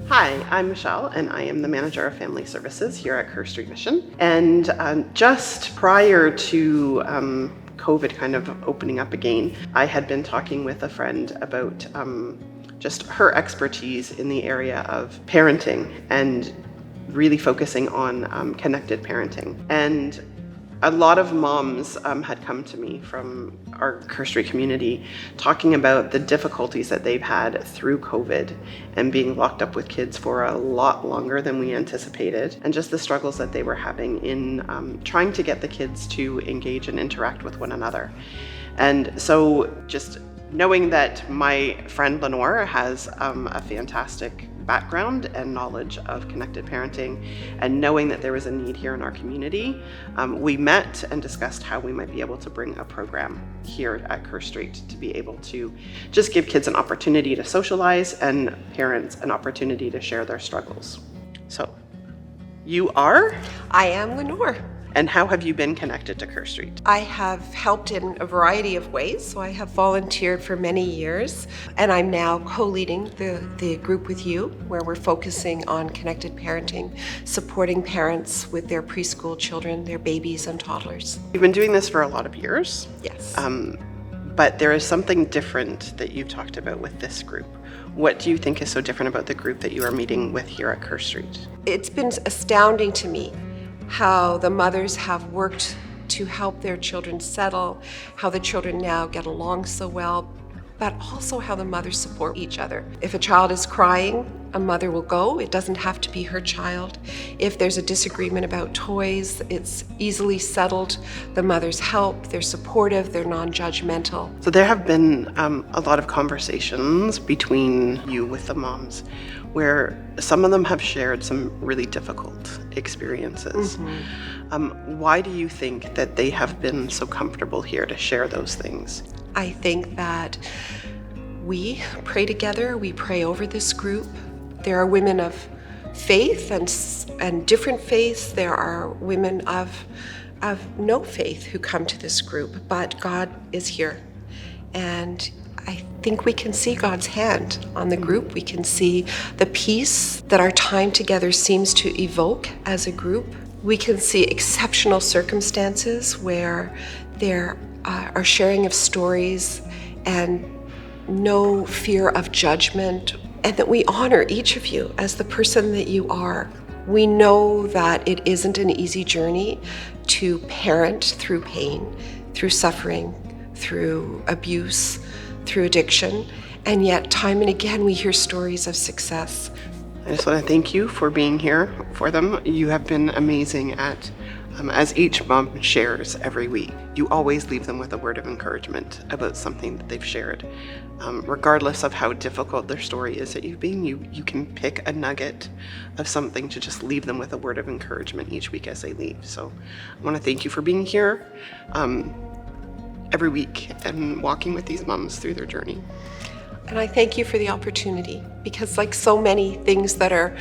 Hi, I'm Michelle, and I am the Manager of Family Services here at Kerr Street Mission. And just prior to COVID kind of opening up again, I had been talking with a friend about just her expertise in the area of parenting and really focusing on connected parenting. And a lot of moms had come to me from our Kerr Street community talking about the difficulties that they've had through COVID and being locked up with kids for a lot longer than we anticipated, and just the struggles that they were having in trying to get the kids to engage and interact with one another. And so just knowing that my friend Lenore has a fantastic background and knowledge of connected parenting, and knowing that there was a need here in our community, we met and discussed how we might be able to bring a program here at Kerr Street to be able to just give kids an opportunity to socialize and parents an opportunity to share their struggles. So, you are? I am Lenore. And how have you been connected to Kerr Street? I have helped in a variety of ways. So I have volunteered for many years, and I'm now co-leading the group with you, where we're focusing on connected parenting, supporting parents with their preschool children, their babies and toddlers. You've been doing this for a lot of years. Yes. But there is something different that you've talked about with this group. What do you think is so different about the group that you are meeting with here at Kerr Street? It's been astounding to me how the mothers have worked to help their children settle, how the children now get along so well, but also how the mothers support each other. If a child is crying, a mother will go. It doesn't have to be her child. If there's a disagreement about toys, it's easily settled. The mothers help, they're supportive, they're non-judgmental. So there have been a lot of conversations between you with the moms where some of them have shared some really difficult experiences. Mm-hmm. Why do you think that they have been so comfortable here to share those things? I think that we pray together, we pray over this group. There are women of faith and different faiths. There are women of no faith who come to this group, but God is here. And I think we can see God's hand on the group. We can see the peace that our time together seems to evoke as a group. We can see exceptional circumstances where there are sharing of stories and no fear of judgment, and that we honor each of you as the person that you are. We know that it isn't an easy journey to parent through pain, through suffering, through abuse, through addiction, and yet time and again we hear stories of success. I just want to thank you for being here for them. You have been amazing at, as each mom shares every week, you always leave them with a word of encouragement about something that they've shared. Regardless of how difficult their story is that you've been, you can pick a nugget of something to just leave them with a word of encouragement each week as they leave. So I want to thank you for being here every week and walking with these moms through their journey. And I thank you for the opportunity, because like so many things that are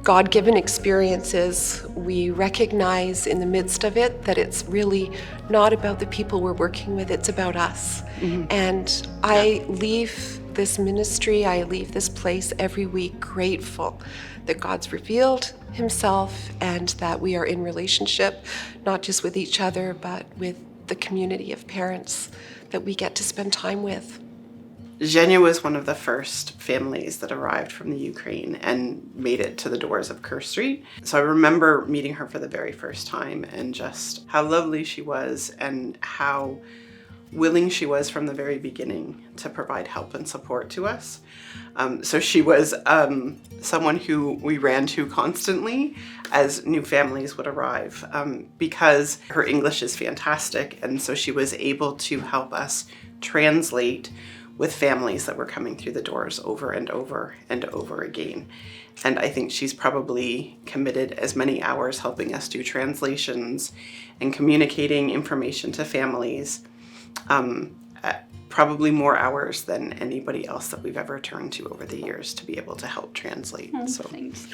God-given experiences, we recognize in the midst of it that it's really not about the people we're working with, it's about us. Mm-hmm. And I leave this ministry, I leave this place every week grateful that God's revealed himself and that we are in relationship, not just with each other, but with the community of parents that we get to spend time with. Zhenya was one of the first families that arrived from the Ukraine and made it to the doors of Kerr Street. So I remember meeting her for the very first time and just how lovely she was and how willing she was from the very beginning to provide help and support to us. So she was someone who we ran to constantly as new families would arrive because her English is fantastic, and so she was able to help us translate with families that were coming through the doors over and over and over again. And I think she's probably committed as many hours helping us do translations and communicating information to families, probably more hours than anybody else that we've ever turned to over the years to be able to help translate. Thanks.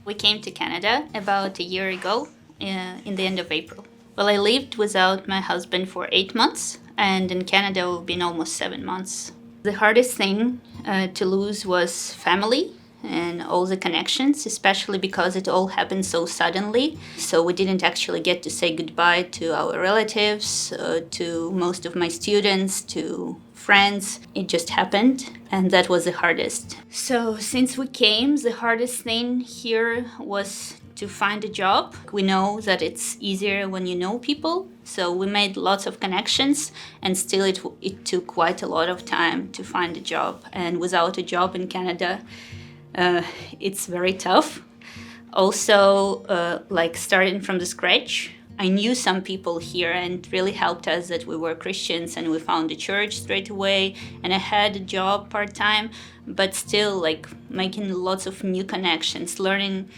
We came to Canada about a year ago in the end of April. Well, I lived without my husband for 8 months, and in Canada we've been almost 7 months. The hardest thing to lose was family and all the connections, especially because it all happened so suddenly. So we didn't actually get to say goodbye to our relatives, to most of my students, to friends. It just happened, and that was the hardest. So since we came, the hardest thing here was to find a job. We know that it's easier when you know people, so we made lots of connections, and still it took quite a lot of time to find a job. And without a job in Canada, it's very tough. Also, like starting from the scratch, I knew some people here and really helped us that we were Christians, and we found a church straight away, and I had a job part-time, but still like making lots of new connections, learning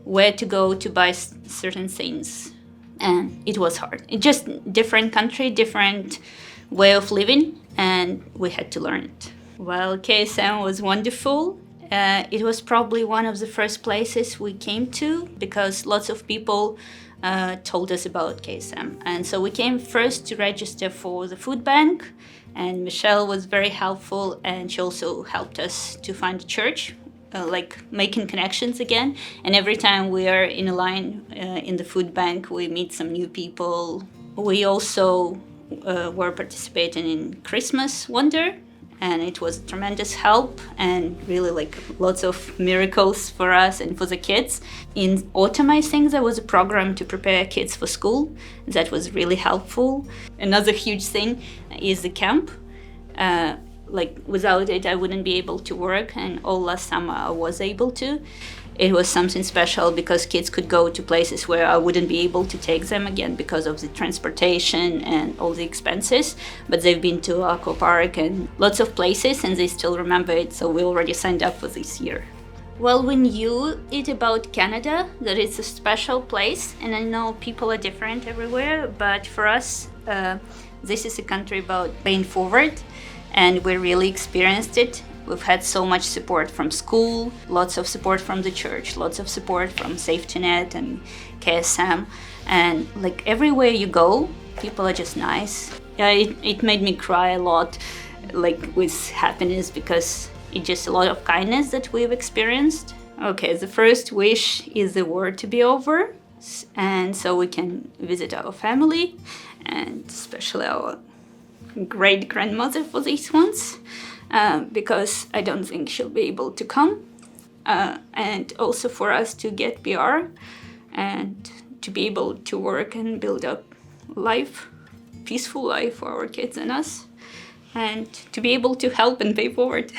where to go to buy certain things. And it was hard. It's just different country, different way of living, and we had to learn it. Well, KSM was wonderful. It was probably one of the first places we came to because lots of people told us about KSM. And so we came first to register for the food bank, and Michelle was very helpful, and she also helped us to find a church, like making connections again. And every time we are in a line in the food bank, we meet some new people. We also were participating in Christmas Wonder, and it was tremendous help and really like lots of miracles for us and for the kids. In autumn, I think there was a program to prepare kids for school. That was really helpful. Another huge thing is the camp. Like without it, I wouldn't be able to work, and all last summer I was able to. It was something special because kids could go to places where I wouldn't be able to take them again because of the transportation and all the expenses. But they've been to Aqua Park and lots of places, and they still remember it, so we already signed up for this year. Well, we knew it about Canada, that it's a special place, and I know people are different everywhere, but for us, this is a country about paying forward, and we really experienced it. We've had so much support from school, lots of support from the church, lots of support from Safety Net and KSM, and like everywhere you go, people are just nice. Yeah, it made me cry a lot, like with happiness, because it's just a lot of kindness that we've experienced. Okay, the first wish is the war to be over, and so we can visit our family, and especially our great-grandmother for these ones. Because I don't think she'll be able to come. And also for us to get PR and to be able to work and build up life, peaceful life for our kids and us, and to be able to help and pay forward.